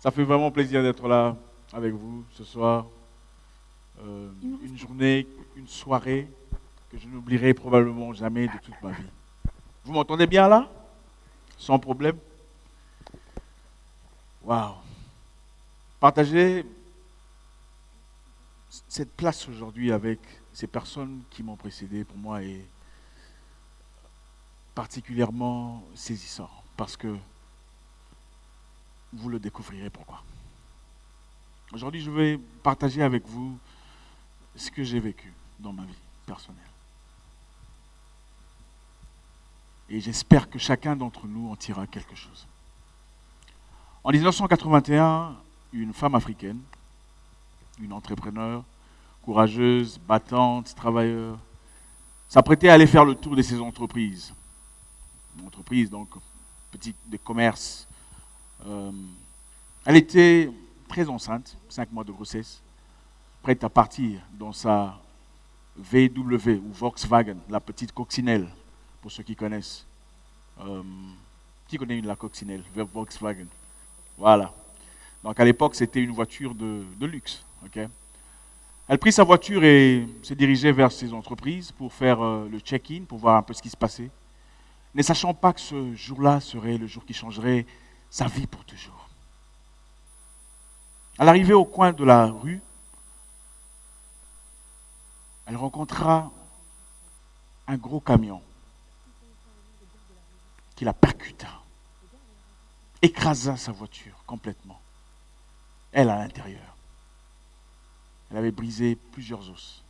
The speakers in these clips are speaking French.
Ça fait vraiment plaisir d'être là avec vous ce soir. Une journée, une soirée que je n'oublierai probablement jamais de toute ma vie. Vous m'entendez bien là? Sans problème? Waouh! Partagez cette place aujourd'hui avec ces personnes qui m'ont précédé pour moi est particulièrement saisissant parce que vous le découvrirez pourquoi. Aujourd'hui, je vais partager avec vous ce que j'ai vécu dans ma vie personnelle. Et j'espère que chacun d'entre nous en tirera quelque chose. En 1981, une femme africaine, une entrepreneure, courageuse, battante, travailleuse, s'apprêtait à aller faire le tour de ses entreprises. Une entreprise, donc, petite de commerce. Elle était très enceinte, 5 mois de grossesse, prête à partir dans sa VW ou Volkswagen, la petite coccinelle, pour ceux qui connaissent. Qui connaît la coccinelle, Volkswagen? Voilà. Donc à l'époque, c'était une voiture de luxe. Okay? Elle prit sa voiture et se dirigeait vers ses entreprises pour faire le check-in, pour voir un peu ce qui se passait, ne sachant pas que ce jour-là serait le jour qui changerait sa vie pour toujours. À l'arrivée au coin de la rue, elle rencontra un gros camion qui la percuta, écrasa sa voiture complètement. Elle à l'intérieur. Elle avait brisé plusieurs os,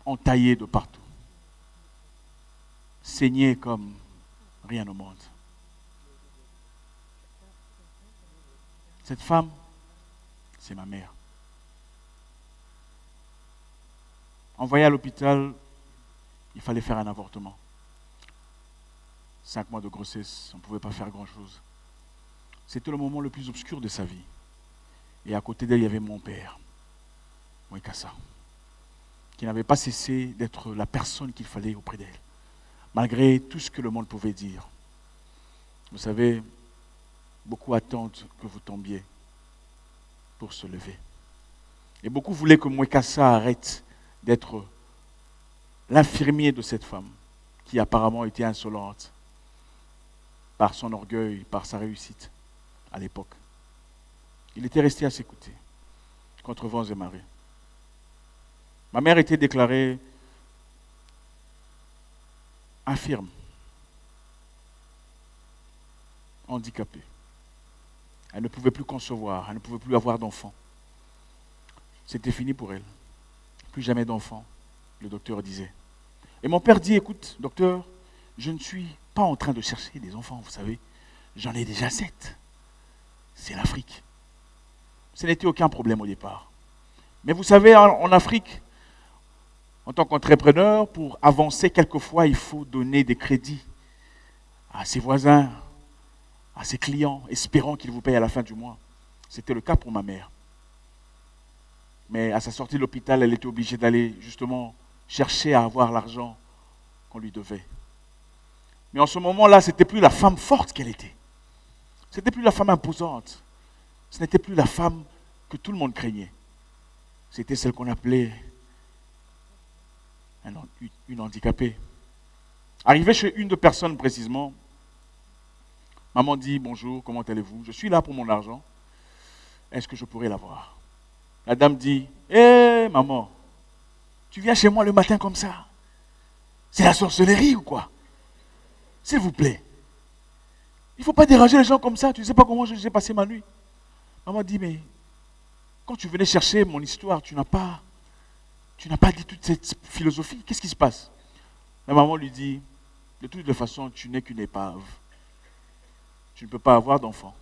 entaillé de partout, saigné comme rien au monde. Cette femme, c'est ma mère. Envoyée à l'hôpital, il fallait faire un avortement. 5 mois de grossesse, on ne pouvait pas faire grand-chose. C'était le moment le plus obscur de sa vie. Et à côté d'elle, il y avait mon père, Mwekassa, qui n'avait pas cessé d'être la personne qu'il fallait auprès d'elle, malgré tout ce que le monde pouvait dire. Vous savez, beaucoup attendent que vous tombiez pour se lever. Et beaucoup voulaient que Mwekassa arrête d'être l'infirmier de cette femme, qui apparemment était insolente par son orgueil, par sa réussite à l'époque. Il était resté à ses côtés, contre vents et marées. Ma mère était déclarée infirme, handicapée. Elle ne pouvait plus concevoir, elle ne pouvait plus avoir d'enfants. C'était fini pour elle. Plus jamais d'enfants, le docteur disait. Et mon père dit, écoute, docteur, je ne suis pas en train de chercher des enfants, vous savez. J'en ai déjà 7. C'est l'Afrique. Ce n'était aucun problème au départ. Mais vous savez, en Afrique, en tant qu'entrepreneur, pour avancer, quelquefois, il faut donner des crédits à ses voisins, à ses clients, espérant qu'ils vous payent à la fin du mois. C'était le cas pour ma mère. Mais à sa sortie de l'hôpital, elle était obligée d'aller justement chercher à avoir l'argent qu'on lui devait. Mais en ce moment-là, ce n'était plus la femme forte qu'elle était. Ce n'était plus la femme imposante. Ce n'était plus la femme que tout le monde craignait. C'était celle qu'on appelait une handicapée. Arrivée chez une de personnes précisément, maman dit, bonjour, comment allez-vous? Je suis là pour mon argent. Est-ce que je pourrais l'avoir? La dame dit, hé maman, tu viens chez moi le matin comme ça? C'est la sorcellerie ou quoi? S'il vous plaît. Il ne faut pas déranger les gens comme ça. Tu ne sais pas comment j'ai passé ma nuit. Maman dit, mais quand tu venais chercher mon histoire, tu n'as pas dit toute cette philosophie. Qu'est-ce qui se passe? La maman lui dit, de toute façon, tu n'es qu'une épave. Tu ne peux pas avoir d'enfant.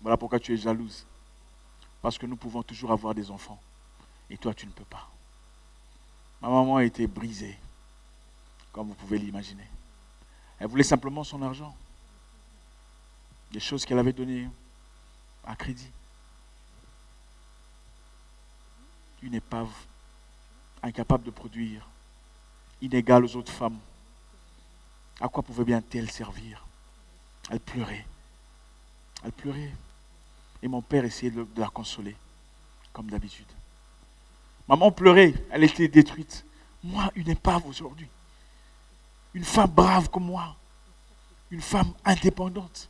Voilà pourquoi tu es jalouse. Parce que nous pouvons toujours avoir des enfants. Et toi, tu ne peux pas. Ma maman a été brisée, comme vous pouvez l'imaginer. Elle voulait simplement son argent. Des choses qu'elle avait données à crédit. Une épave incapable de produire, inégale aux autres femmes. À quoi pouvait bien-elle servir? Elle pleurait. Elle pleurait. Et mon père essayait de la consoler, comme d'habitude. Maman pleurait, elle était détruite. Moi, une épave aujourd'hui. Une femme brave comme moi. Une femme indépendante.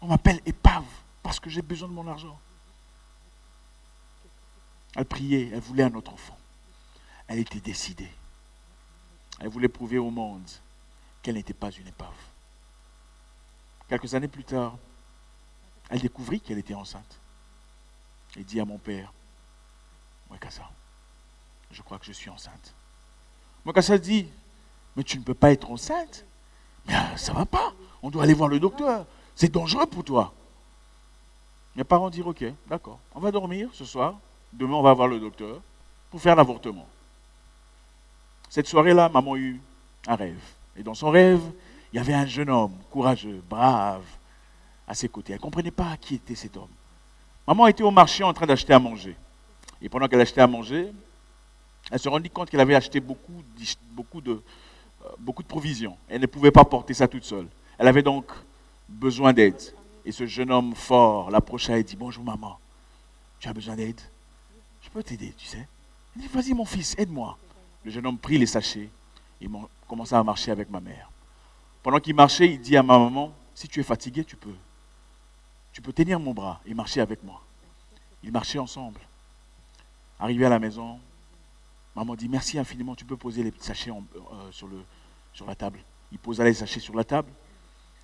On m'appelle épave parce que j'ai besoin de mon argent. Elle priait, elle voulait un autre enfant. Elle était décidée. Elle voulait prouver au monde qu'elle n'était pas une épave. Quelques années plus tard, elle découvrit qu'elle était enceinte. Elle dit à mon père, Mwekassa, je crois que je suis enceinte. Mwekassa dit, mais tu ne peux pas être enceinte. Mais ça ne va pas, on doit aller voir le docteur. C'est dangereux pour toi. Mes parents dirent, ok, d'accord, on va dormir ce soir. Demain, on va voir le docteur pour faire l'avortement. Cette soirée-là, maman eut un rêve. Et dans son rêve, il y avait un jeune homme, courageux, brave, à ses côtés. Elle ne comprenait pas qui était cet homme. Maman était au marché en train d'acheter à manger. Et pendant qu'elle achetait à manger, elle se rendit compte qu'elle avait acheté beaucoup de provisions. Elle ne pouvait pas porter ça toute seule. Elle avait donc besoin d'aide. Et ce jeune homme fort l'approcha et dit, bonjour maman, tu as besoin d'aide? Je peux t'aider, tu sais. Il dit, vas-y mon fils, aide-moi. Le jeune homme prit les sachets et commença à marcher avec ma mère. Pendant qu'il marchait, il dit à ma maman, si tu es fatigué, tu peux tenir mon bras et marcher avec moi. Ils marchaient ensemble. Arrivé à la maison, maman dit, merci infiniment, tu peux poser les petits sachets sur la table. Il posa les sachets sur la table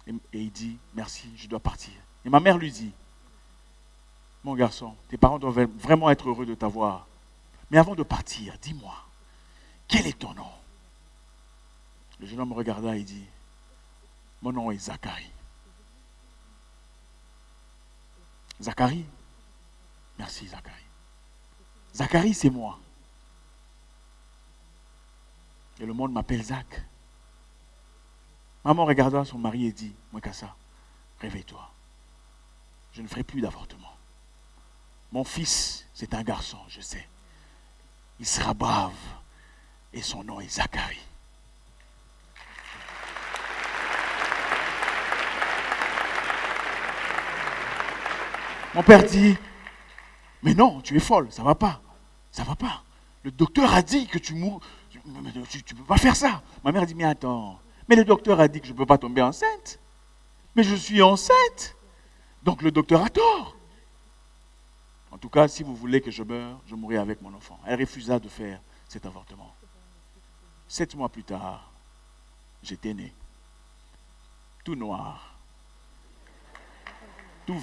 et il dit, merci, je dois partir. Et ma mère lui dit, mon garçon, tes parents doivent vraiment être heureux de t'avoir. Mais avant de partir, dis-moi, quel est ton nom? Le jeune homme me regarda et dit, mon nom est Zacharie. Zacharie? Merci Zacharie. Zacharie, c'est moi. Et le monde m'appelle Zach. Maman regarda son mari et dit, Mwekassa, réveille-toi. Je ne ferai plus d'avortement. Mon fils, c'est un garçon, je sais. Il sera brave. Et son nom est Zacharie. Mon père dit, mais non, tu es folle, ça ne va pas. Ça ne va pas. Le docteur a dit que tu mourras. Tu ne peux pas faire ça. Ma mère dit, mais attends. Mais le docteur a dit que je ne peux pas tomber enceinte. Mais je suis enceinte. Donc le docteur a tort. En tout cas, si vous voulez que je meure, je mourrai avec mon enfant. Elle refusa de faire cet avortement. 7 mois plus tard, j'étais né. Tout noir. Tout...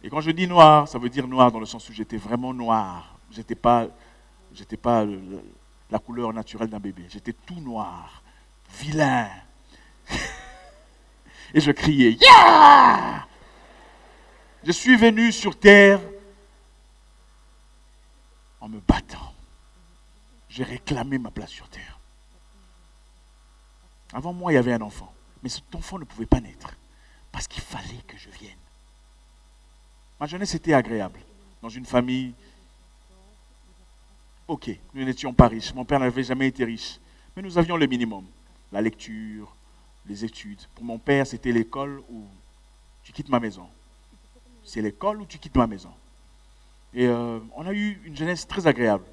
Et quand je dis noir, ça veut dire noir dans le sens où j'étais vraiment noir. J'étais pas la couleur naturelle d'un bébé. J'étais tout noir, vilain. Et je criais, yeah! Je suis venu sur terre en me battant. J'ai réclamé ma place sur terre. Avant moi, il y avait un enfant. Mais cet enfant ne pouvait pas naître. Parce qu'il fallait que je vienne. Ma jeunesse était agréable. Dans une famille, ok, nous n'étions pas riches. Mon père n'avait jamais été riche. Mais nous avions le minimum. La lecture, les études. Pour mon père, c'était l'école où tu quittes ma maison. C'est l'école où tu quittes ma maison. Et on a eu une jeunesse très agréable.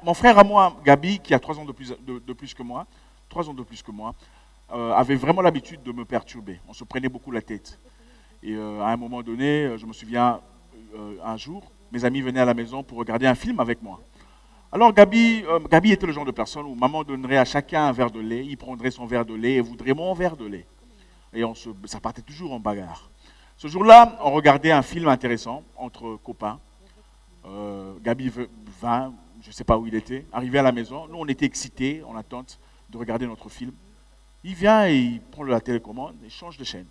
Mon frère à moi, Gabi, qui a 3 ans de plus que moi, 3 ans de plus que moi, avait vraiment l'habitude de me perturber. On se prenait beaucoup la tête. Et à un moment donné, je me souviens, un jour, mes amis venaient à la maison pour regarder un film avec moi. Alors Gabi était le genre de personne où maman donnerait à chacun un verre de lait, il prendrait son verre de lait et voudrait mon verre de lait. Et ça partait toujours en bagarre. Ce jour-là, on regardait un film intéressant entre copains. Gabi vint, je ne sais pas où il était, arrivé à la maison. Nous, on était excités, en attente de regarder notre film. Il vient et il prend la télécommande et change de chaîne.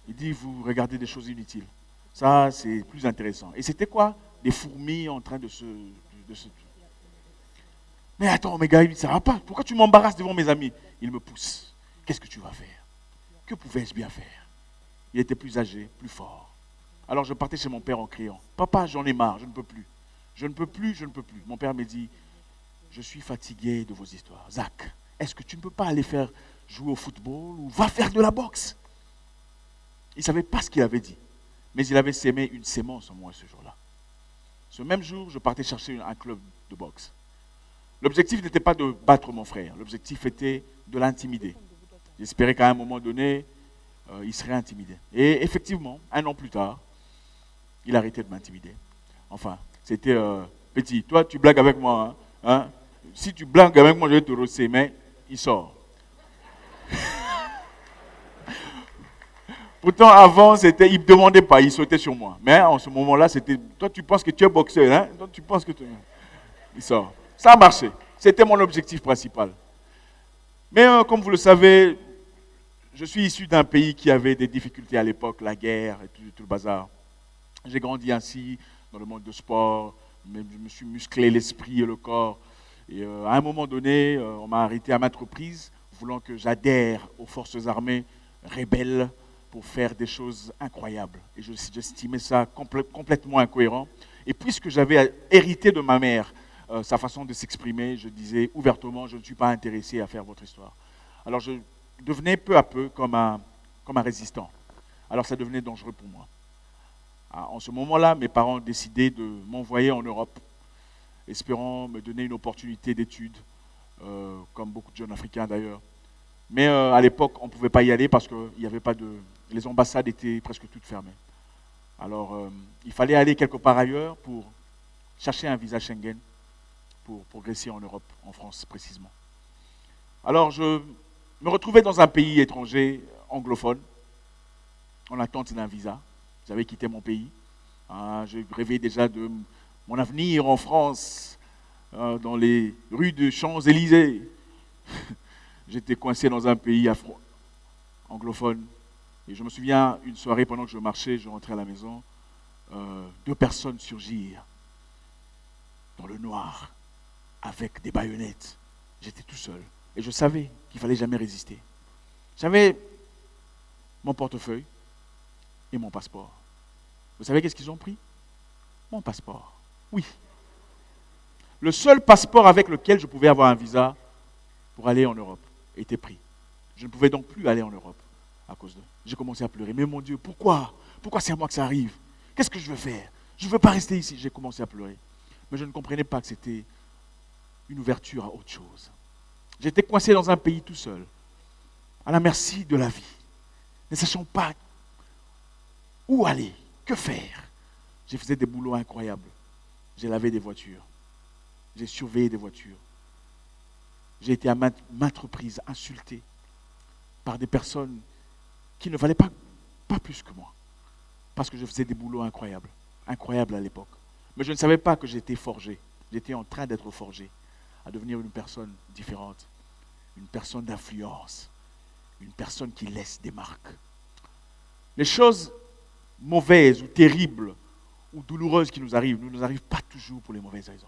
Il dit, vous regardez des choses inutiles. Ça, c'est plus intéressant. Et c'était quoi? Des fourmis en train de se... Mais attends, mes gars, ça ne va pas. Pourquoi tu m'embarrasses devant mes amis? Il me pousse. Qu'est-ce que tu vas faire? Que pouvais-je bien faire? Il était plus âgé, plus fort. Alors je partais chez mon père en criant, papa, j'en ai marre, je ne peux plus. Je ne peux plus, je ne peux plus. Mon père me dit, je suis fatigué de vos histoires. Zach, est-ce que tu ne peux pas aller faire joue au football ou va faire de la boxe. Il ne savait pas ce qu'il avait dit, mais il avait sémé une sémence en moi ce jour-là. Ce même jour, je partais chercher un club de boxe. L'objectif n'était pas de battre mon frère, l'objectif était de l'intimider. J'espérais qu'à un moment donné, il serait intimidé. Et effectivement, 1 an plus tard, il a arrêté de m'intimider. Enfin, c'était petit. Toi, tu blagues avec moi. Hein? Si tu blagues avec moi, je vais te rosser, mais il sort. Pourtant, avant, il ne me demandait pas, il sautait sur moi. Mais en ce moment-là, c'était, toi, tu penses que tu es boxeur, hein? Toi, tu penses que tu... Il sort. Ça a marché. C'était mon objectif principal. Mais comme vous le savez, je suis issu d'un pays qui avait des difficultés à l'époque, la guerre et tout le bazar. J'ai grandi ainsi, dans le monde du sport, mais je me suis musclé l'esprit et le corps. Et à un moment donné, on m'a arrêté à maintes reprises, voulant que j'adhère aux forces armées rebelles pour faire des choses incroyables. Et j'estimais ça complètement incohérent. Et puisque j'avais hérité de ma mère sa façon de s'exprimer, je disais ouvertement, je ne suis pas intéressé à faire votre histoire. Alors je devenais peu à peu comme un résistant. Alors ça devenait dangereux pour moi. En ce moment-là, mes parents ont décidé de m'envoyer en Europe, espérant me donner une opportunité d'études, comme beaucoup de jeunes Africains d'ailleurs. Mais à l'époque, on ne pouvait pas y aller parce que il y avait pas de... les ambassades étaient presque toutes fermées. Alors, il fallait aller quelque part ailleurs pour chercher un visa Schengen pour progresser en Europe, en France précisément. Alors, je me retrouvais dans un pays étranger, anglophone, en attente d'un visa. J'avais quitté mon pays. Je rêvais déjà de mon avenir en France, dans les rues de Champs-Élysées. J'étais coincé dans un pays anglophone. Et je me souviens, une soirée, pendant que je marchais, je rentrais à la maison, 2 personnes surgirent dans le noir, avec des baïonnettes. J'étais tout seul. Et je savais qu'il ne fallait jamais résister. J'avais mon portefeuille et mon passeport. Vous savez qu'est-ce qu'ils ont pris? Mon passeport. Oui. Le seul passeport avec lequel je pouvais avoir un visa pour aller en Europe était pris. Je ne pouvais donc plus aller en Europe à cause d'eux. J'ai commencé à pleurer. Mais mon Dieu, pourquoi? Pourquoi c'est à moi que ça arrive? Qu'est-ce que je veux faire? Je ne veux pas rester ici. J'ai commencé à pleurer. Mais je ne comprenais pas que c'était une ouverture à autre chose. J'étais coincé dans un pays tout seul, à la merci de la vie, ne sachant pas où aller, que faire. J'ai fait des boulots incroyables. J'ai lavé des voitures. J'ai surveillé des voitures. J'ai été à maintes reprises insulté par des personnes qui ne valaient pas plus que moi. Parce que je faisais des boulots incroyables. Incroyables à l'époque. Mais je ne savais pas que j'étais forgé. J'étais en train d'être forgé à devenir une personne différente. Une personne d'influence. Une personne qui laisse des marques. Les choses mauvaises ou terribles ou douloureuses qui nous arrivent, ne nous arrivent pas toujours pour les mauvaises raisons.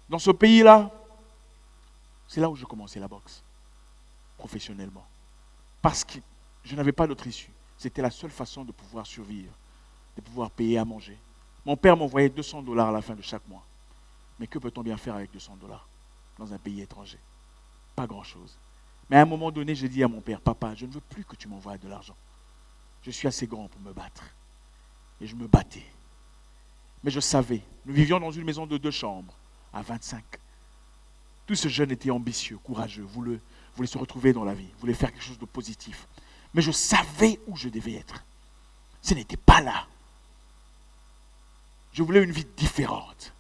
Dans ce pays-là, c'est là où je commençais la boxe, professionnellement. Parce que je n'avais pas d'autre issue. C'était la seule façon de pouvoir survivre, de pouvoir payer à manger. Mon père m'envoyait $200 à la fin de chaque mois. Mais que peut-on bien faire avec $200 dans un pays étranger? Pas grand-chose. Mais à un moment donné, j'ai dit à mon père, papa, je ne veux plus que tu m'envoies de l'argent. Je suis assez grand pour me battre. Et je me battais. Mais je savais, nous vivions dans une maison de 2 chambres, à 25. Tous ces jeunes étaient ambitieux, courageux, voulaient se retrouver dans la vie, voulaient faire quelque chose de positif. Mais je savais où je devais être. Ce n'était pas là. Je voulais une vie différente.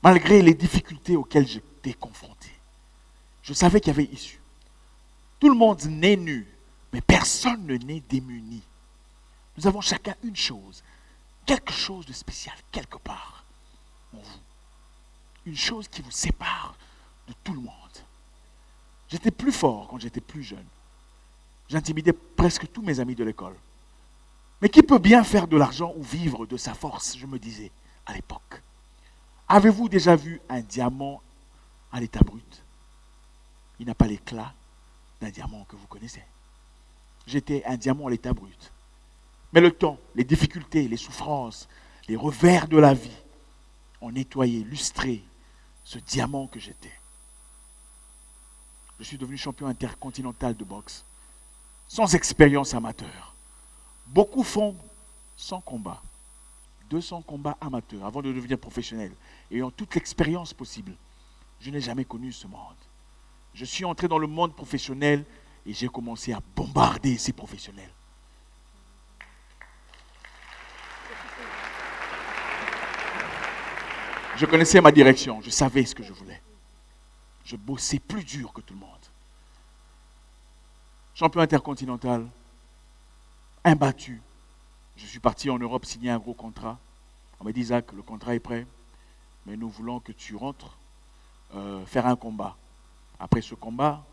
Malgré les difficultés auxquelles j'étais confronté. Je savais qu'il y avait issue. Tout le monde naît nu, mais personne ne naît démuni. Nous avons chacun une chose, quelque chose de spécial, quelque part en vous. Une chose qui vous sépare de tout le monde. J'étais plus fort quand j'étais plus jeune. J'intimidais presque tous mes amis de l'école. Mais qui peut bien faire de l'argent ou vivre de sa force, je me disais à l'époque. Avez-vous déjà vu un diamant à l'état brut? Il n'a pas l'éclat d'un diamant que vous connaissez. J'étais un diamant à l'état brut. Mais le temps, les difficultés, les souffrances, les revers de la vie ont nettoyé, lustré ce diamant que j'étais. Je suis devenu champion intercontinental de boxe, sans expérience amateur. Beaucoup font 100 combats, 200 combats amateurs avant de devenir professionnel, ayant toute l'expérience possible. Je n'ai jamais connu ce monde. Je suis entré dans le monde professionnel et j'ai commencé à bombarder ces professionnels. Je connaissais ma direction, je savais ce que je voulais. Je bossais plus dur que tout le monde. Champion intercontinental, imbattu. Je suis parti en Europe signer un gros contrat. On m'a dit, Isaac, le contrat est prêt, mais nous voulons que tu rentres faire un combat. Après ce combat,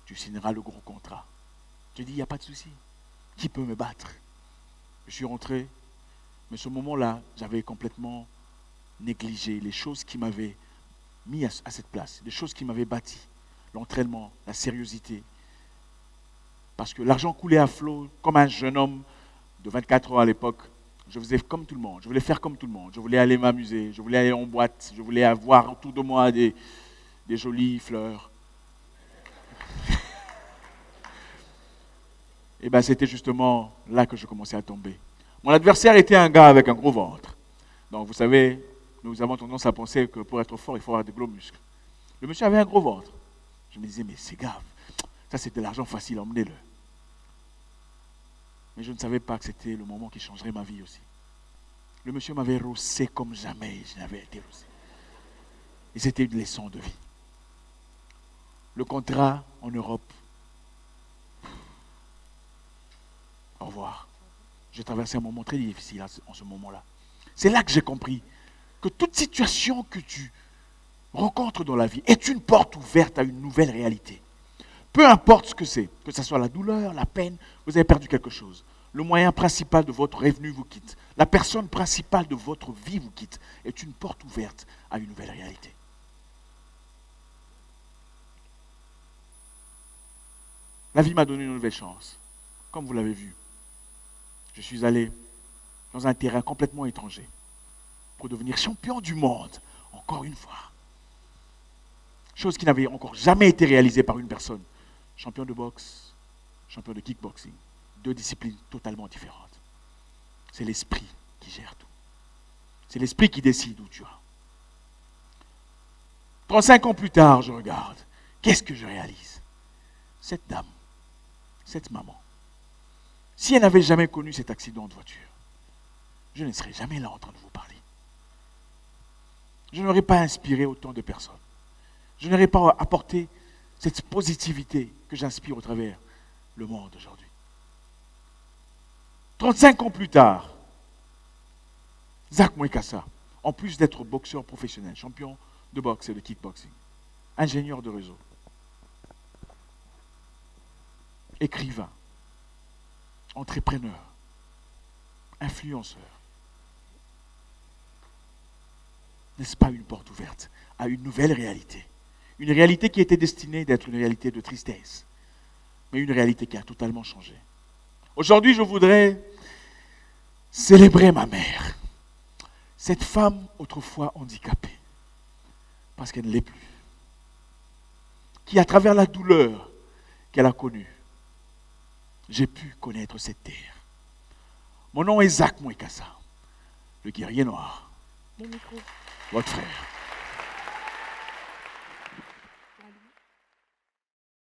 tu signeras le gros contrat. J'ai dit, il n'y a pas de souci. Qui peut me battre? Je suis rentré, mais ce moment-là, j'avais complètement négligé les choses qui m'avaient mis à cette place, les choses qui m'avaient bâti, l'entraînement, la sérieuxité. Parce que l'argent coulait à flot, comme un jeune homme de 24 ans à l'époque. Je faisais comme tout le monde, je voulais faire comme tout le monde. Je voulais aller m'amuser, je voulais aller en boîte, je voulais avoir autour de moi des jolies fleurs. Et bien c'était justement là que je commençais à tomber. Mon adversaire était un gars avec un gros ventre. Donc vous savez, nous avons tendance à penser que pour être fort, il faut avoir de gros muscles. Le monsieur avait un gros ventre. Je me disais, mais c'est grave, ça c'est de l'argent facile, emmenez-le. Mais je ne savais pas que c'était le moment qui changerait ma vie aussi. Le monsieur m'avait rossé comme jamais je n'avais été rossé. Et c'était une leçon de vie. Le contrat en Europe. Au revoir. J'ai traversé un moment très difficile en ce moment-là. C'est là que j'ai compris que toute situation que tu rencontres dans la vie est une porte ouverte à une nouvelle réalité. Peu importe ce que c'est, que ce soit la douleur, la peine, vous avez perdu quelque chose. Le moyen principal de votre revenu vous quitte. La personne principale de votre vie vous quitte. Est une porte ouverte à une nouvelle réalité. La vie m'a donné une nouvelle chance. Comme vous l'avez vu, je suis allé dans un terrain complètement étranger pour devenir champion du monde, encore une fois. Chose qui n'avait encore jamais été réalisée par une personne. Champion de boxe, champion de kickboxing. Deux disciplines totalement différentes. C'est l'esprit qui gère tout. C'est l'esprit qui décide où tu vas. 35 ans plus tard, je regarde. Qu'est-ce que je réalise? Cette dame, cette maman, si elle n'avait jamais connu cet accident de voiture, je ne serais jamais là en train de vous parler. Je n'aurais pas inspiré autant de personnes. Je n'aurais pas apporté cette positivité que j'inspire au travers le monde aujourd'hui. 35 ans plus tard, Zach Mwekassa, en plus d'être boxeur professionnel, champion de boxe et de kickboxing, ingénieur de réseau, écrivain, entrepreneur, influenceur, n'est-ce pas une porte ouverte à une nouvelle réalité? Une réalité qui était destinée d'être une réalité de tristesse, mais une réalité qui a totalement changé. Aujourd'hui, je voudrais célébrer ma mère, cette femme autrefois handicapée, parce qu'elle ne l'est plus, qui à travers la douleur qu'elle a connue, j'ai pu connaître cette terre. Mon nom est Zach Mwekassa, le guerrier noir, votre frère.